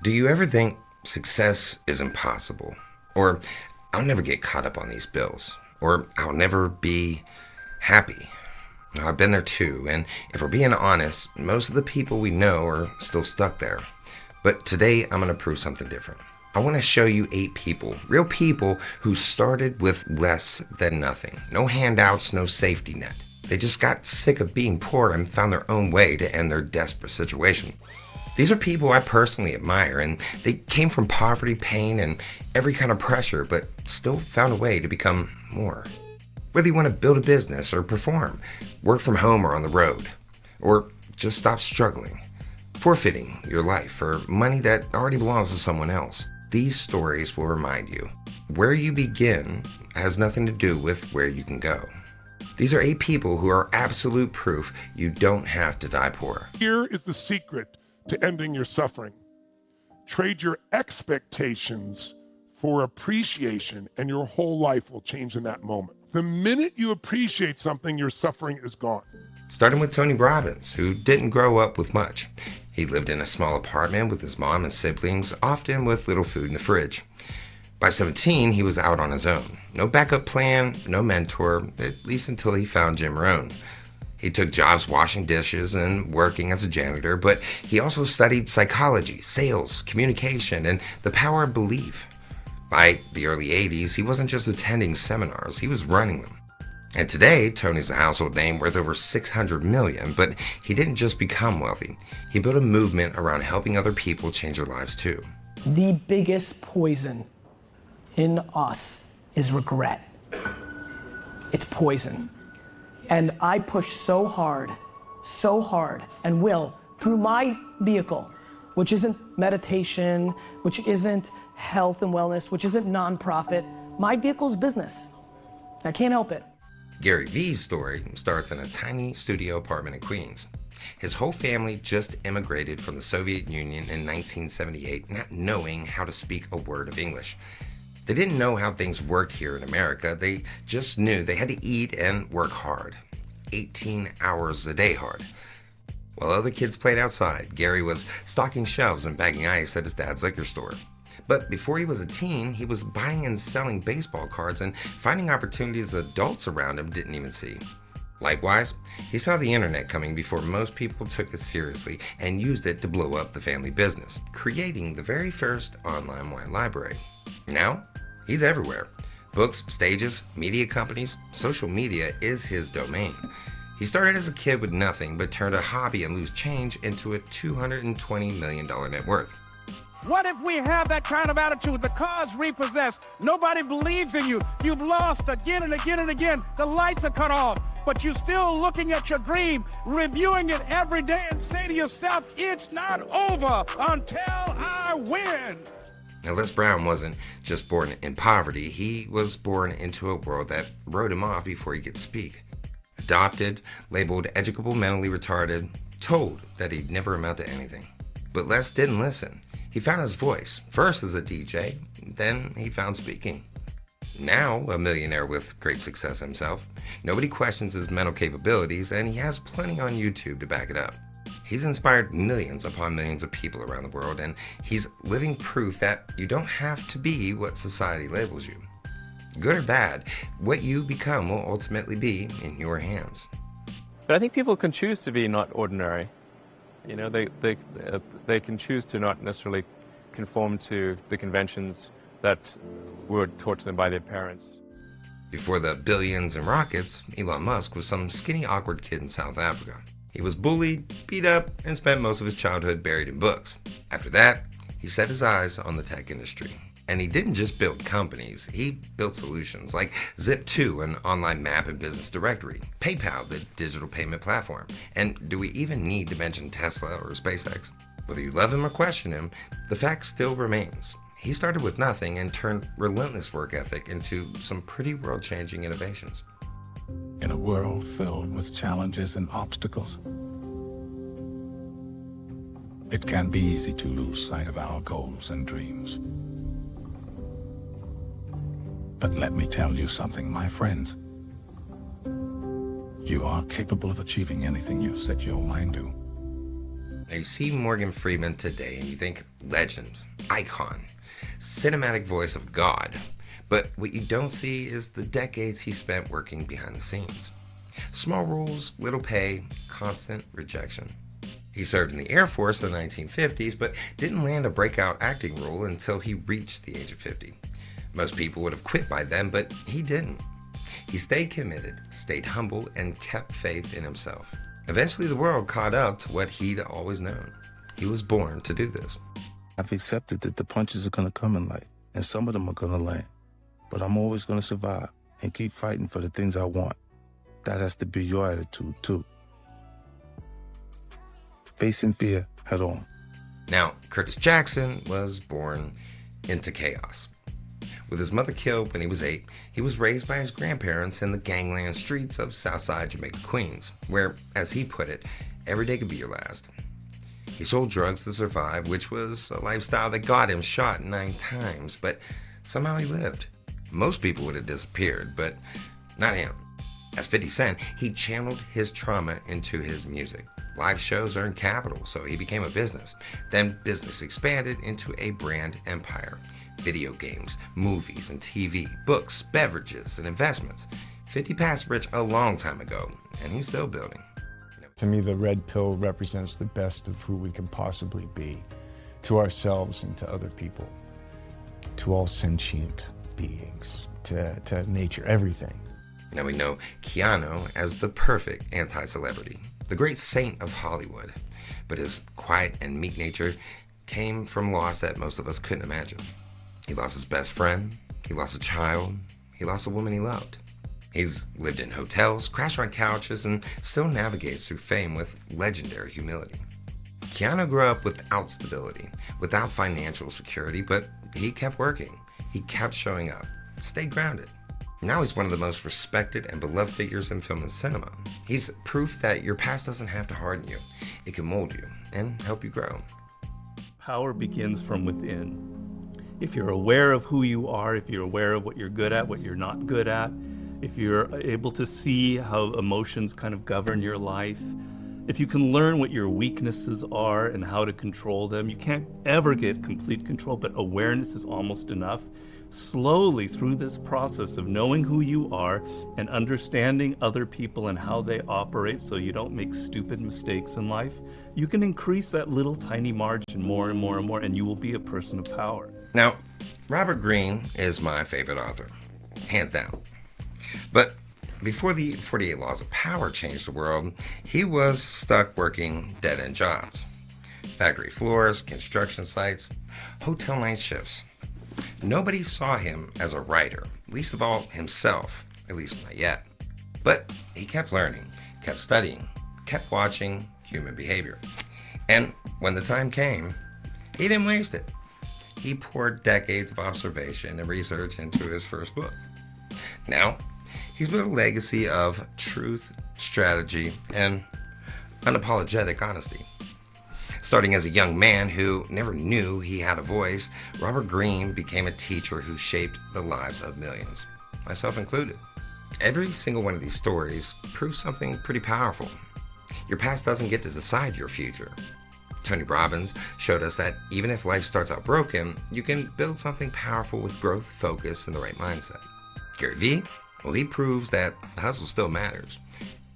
Do you ever think success is impossible? Or I'll never get caught up on these bills? Or I'll never be happy? I've been there too, and if we're being honest, most of the people we know are still stuck there. But today I'm going to prove something different. I want to show you 8 people, real people who started with less than nothing. No handouts, no safety net. They just got sick of being poor and found their own way to end their desperate situation. These are people I personally admire, and they came from poverty, pain, and every kind of pressure, but still found a way to become more. Whether you want to build a business or perform, work from home or on the road, or just stop struggling, forfeiting your life for money that already belongs to someone else. These stories will remind you, where you begin has nothing to do with where you can go. These are 8 people who are absolute proof you don't have to die poor. Here is the secret to ending your suffering. Trade your expectations for appreciation, and your whole life will change in that moment. The minute you appreciate something, your suffering is gone. Starting with Tony Robbins, who didn't grow up with much. He lived in a small apartment with his mom and siblings, often with little food in the fridge. By 17, he was out on his own. No backup plan, no mentor, at least until he found Jim Rohn. He took jobs washing dishes and working as a janitor, but he also studied psychology, sales, communication, and the power of belief. By the early 80s, he wasn't just attending seminars, he was running them. And today, Tony's a household name worth over $600 million, but he didn't just become wealthy. He built a movement around helping other people change their lives too. The biggest poison in us is regret. It's poison. And I push so hard, and will, through my vehicle, which isn't meditation, which isn't health and wellness, which isn't nonprofit. My vehicle's business. I can't help it. Gary Vee's story starts in a tiny studio apartment in Queens. His whole family just immigrated from the Soviet Union in 1978, not knowing how to speak a word of English. They didn't know how things worked here in America. They just knew they had to eat and work hard. 18 hours a day hard. While other kids played outside, Gary was stocking shelves and bagging ice at his dad's liquor store. But before he was a teen, he was buying and selling baseball cards and finding opportunities adults around him didn't even see. Likewise, he saw the internet coming before most people took it seriously and used it to blow up the family business, creating the very first online wine library. Now, he's everywhere. Books, stages, media companies, social media is his domain. He started as a kid with nothing, but turned a hobby and loose change into a $220 million net worth. What if we have that kind of attitude? The car's repossessed. Nobody believes in you. You've lost again and again and again. The lights are cut off, but you're still looking at your dream, reviewing it every day and say to yourself, it's not over until I win. Now, Les Brown wasn't just born in poverty. He was born into a world that wrote him off before he could speak. Adopted, labeled educable mentally retarded, told that he'd never amount to anything. But Les didn't listen. He found his voice, first as a DJ, then he found speaking. Now, a millionaire with great success himself, nobody questions his mental capabilities, and he has plenty on YouTube to back it up. He's inspired millions upon millions of people around the world, and he's living proof that you don't have to be what society labels you. Good or bad, what you become will ultimately be in your hands. But I think people can choose to be not ordinary. You know, they can choose to not necessarily conform to the conventions that were taught to them by their parents. Before the billions and rockets, Elon Musk was some skinny, awkward kid in South Africa. He was bullied, beat up, and spent most of his childhood buried in books. After that, he set his eyes on the tech industry. And he didn't just build companies, he built solutions like Zip2, an online map and business directory, PayPal, the digital payment platform, and do we even need to mention Tesla or SpaceX? Whether you love him or question him, the fact still remains. He started with nothing and turned relentless work ethic into some pretty world-changing innovations. In a world filled with challenges and obstacles, it can be easy to lose sight of our goals and dreams. But let me tell you something, my friends. You are capable of achieving anything you set your mind to. Now you see Morgan Freeman today and you think legend, icon, cinematic voice of God. But what you don't see is the decades he spent working behind the scenes. Small roles, little pay, constant rejection. He served in the Air Force in the 1950s, but didn't land a breakout acting role until he reached the age of 50. Most people would have quit by then, but he didn't. He stayed committed, stayed humble, and kept faith in himself. Eventually, the world caught up to what he'd always known. He was born to do this. I've accepted that the punches are going to come in life, and some of them are going to land. But I'm always going to survive and keep fighting for the things I want. That has to be your attitude, too. Facing fear head on. Now, Curtis Jackson was born into chaos. With his mother killed when he was 8, he was raised by his grandparents in the gangland streets of Southside Jamaica, Queens, where, as he put it, every day could be your last. He sold drugs to survive, which was a lifestyle that got him shot 9 times, but somehow he lived. Most people would have disappeared, but not him. As 50 Cent, he channeled his trauma into his music. Live shows earned capital, so he became a business. Then business expanded into a brand empire. Video games, movies and TV, books, beverages, and investments. 50 passed rich a long time ago, and he's still building. To me, the red pill represents the best of who we can possibly be, to ourselves and to other people, to all sentient beings, to nature, everything. Now we know Keanu as the perfect anti-celebrity, the great saint of Hollywood. But his quiet and meek nature came from loss that most of us couldn't imagine. He lost his best friend, he lost a child, he lost a woman he loved. He's lived in hotels, crashed on couches, and still navigates through fame with legendary humility. Keanu grew up without stability, without financial security, but he kept working. He kept showing up, stayed grounded. Now he's one of the most respected and beloved figures in film and cinema. He's proof that your past doesn't have to harden you. It can mold you and help you grow. Power begins from within. If you're aware of who you are, if you're aware of what you're good at, what you're not good at, if you're able to see how emotions kind of govern your life, if you can learn what your weaknesses are and how to control them, you can't ever get complete control, but awareness is almost enough. Slowly through this process of knowing who you are and understanding other people and how they operate so you don't make stupid mistakes in life, you can increase that little tiny margin more and more and more, and you will be a person of power. Now, Robert Greene is my favorite author, hands down. But before the 48 Laws of Power changed the world, he was stuck working dead-end jobs. Factory floors, construction sites, hotel night shifts. Nobody saw him as a writer, least of all himself, at least not yet. But he kept learning, kept studying, kept watching human behavior. And when the time came, he didn't waste it. He poured decades of observation and research into his first book. Now, he's built a legacy of truth, strategy, and unapologetic honesty. Starting as a young man who never knew he had a voice, Robert Greene became a teacher who shaped the lives of millions, myself included. Every single one of these stories proves something pretty powerful. Your past doesn't get to decide your future. Tony Robbins showed us that even if life starts out broken, you can build something powerful with growth, focus, and the right mindset. Gary Vee, well, he proves that hustle still matters.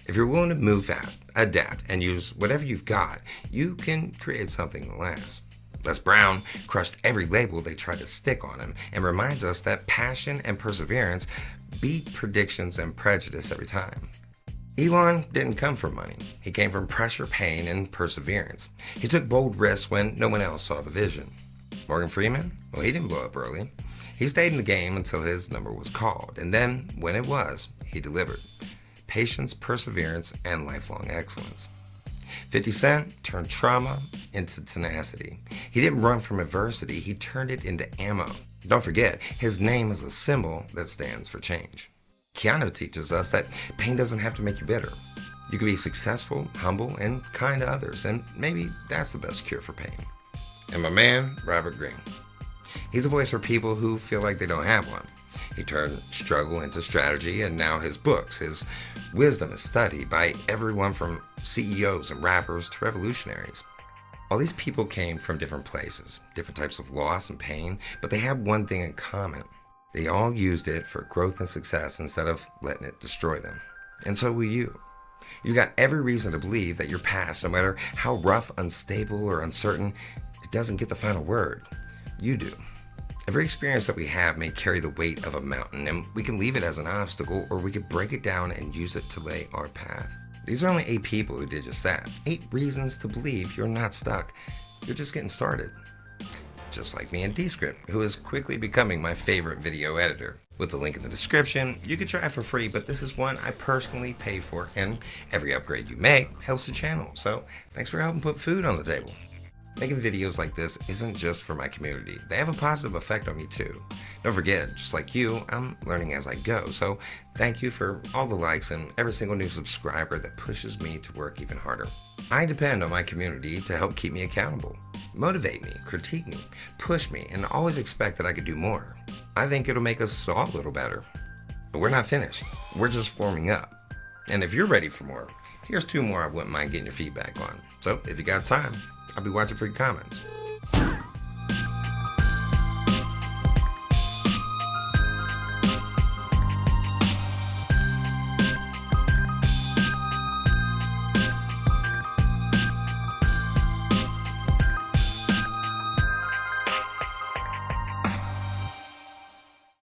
If you're willing to move fast, adapt, and use whatever you've got, you can create something that lasts. Les Brown crushed every label they tried to stick on him and reminds us that passion and perseverance beat predictions and prejudice every time. Elon didn't come from money. He came from pressure, pain, and perseverance. He took bold risks when no one else saw the vision. Morgan Freeman? Well, he didn't blow up early. He stayed in the game until his number was called, and then, when it was, he delivered. Patience, perseverance, and lifelong excellence. 50 Cent turned trauma into tenacity. He didn't run from adversity, he turned it into ammo. Don't forget, his name is a symbol that stands for change. Keanu teaches us that pain doesn't have to make you bitter. You can be successful, humble, and kind to others, and maybe that's the best cure for pain. And my man, Robert Greene. He's a voice for people who feel like they don't have one. He turned struggle into strategy, and now his books, his wisdom is studied by everyone from CEOs and rappers to revolutionaries. All these people came from different places, different types of loss and pain, but they had one thing in common. They all used it for growth and success instead of letting it destroy them. And so will you. You've got every reason to believe that your past, no matter how rough, unstable, or uncertain, it doesn't get the final word. You do. Every experience that we have may carry the weight of a mountain, and we can leave it as an obstacle, or we could break it down and use it to lay our path. These are only 8 people who did just that. 8 reasons to believe you're not stuck. You're just getting started. Just like me and Descript, who is quickly becoming my favorite video editor. With the link in the description, you can try it for free, but this is one I personally pay for, and every upgrade you make helps the channel. So thanks for helping put food on the table. Making videos like this isn't just for my community. They have a positive effect on me too. Don't forget, just like you, I'm learning as I go. So thank you for all the likes and every single new subscriber that pushes me to work even harder. I depend on my community to help keep me accountable, motivate me, critique me, push me, and always expect that I could do more. I think it'll make us all a little better. But we're not finished. We're just warming up. And if you're ready for more, here's 2 more I wouldn't mind getting your feedback on. So if you got time, I'll be watching for your comments.